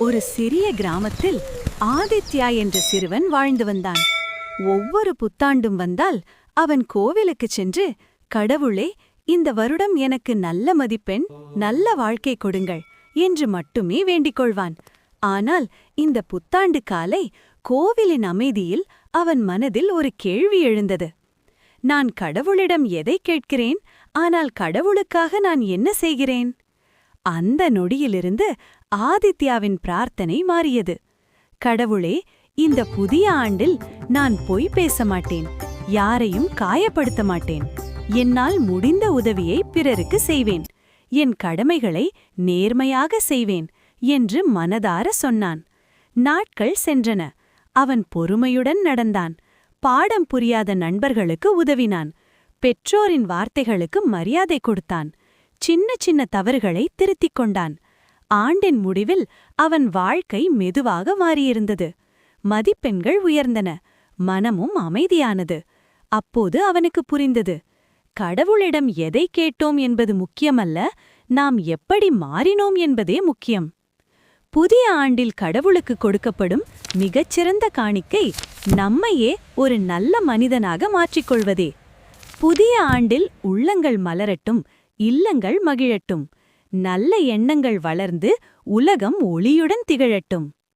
ஒரு சிறிய கிராமத்தில் ஆதித்யா என்ற சிறுவன் வாழ்ந்து வந்தான். ஒவ்வொரு புத்தாண்டும் வந்தால் அவன் கோவிலுக்குச் சென்று, கடவுளே, இந்த வருடம் எனக்கு நல்ல மதிப்பெண், நல்ல வாழ்க்கை கொடுங்கள் என்று மட்டுமே வேண்டிக் கொள்வான். ஆனால் இந்த புத்தாண்டு காலை கோவிலின் அமைதியில் அவன் மனதில் ஒரு கேள்வி எழுந்தது. நான் கடவுளிடம் எதை கேட்கிறேன்? ஆனால் கடவுளுக்காக நான் என்ன செய்கிறேன்? அந்த நொடியிலிருந்து ஆதித்யாவின் பிரார்த்தனை மாறியது. கடவுளே, இந்த புதிய ஆண்டில் நான் பொய் பேச மாட்டேன், யாரையும் காயப்படுத்த மாட்டேன், என்னால் முடிந்த உதவியை பிறருக்கு செய்வேன், என் கடமைகளை நேர்மையாக செய்வேன் என்று மனதார சொன்னான். நாட்கள் சென்றன. அவன் பொறுமையுடன் நடந்தான். பாடம் புரியாத நண்பர்களுக்கு உதவினான். பெற்றோரின் வார்த்தைகளுக்கு மரியாதை கொடுத்தான். சின்ன சின்ன தவறுகளை திருத்திக் கொண்டான். ஆண்டின் முடிவில் அவன் வாழ்க்கை மெதுவாக மாறியிருந்தது. மதிப்பெண்கள் உயர்ந்தன. மனமும் அமைதியானது. அப்போது அவனுக்கு புரிந்தது, கடவுளிடம் எதை கேட்டோம் என்பது முக்கியமல்ல, நாம் எப்படி மாறினோம் என்பதே முக்கியம். புதிய ஆண்டில் கடவுளுக்கு கொடுக்கப்படும் மிகச்சிறந்த காணிக்கை நம்மையே ஒரு நல்ல மனிதனாக மாற்றிக்கொள்வதே. புதிய ஆண்டில் உள்ளங்கள் மலரட்டும், இல்லங்கள் மகிழட்டும், நல்ல எண்ணங்கள் வளர்ந்து உலகம் ஒளியுடன் திகழட்டும்.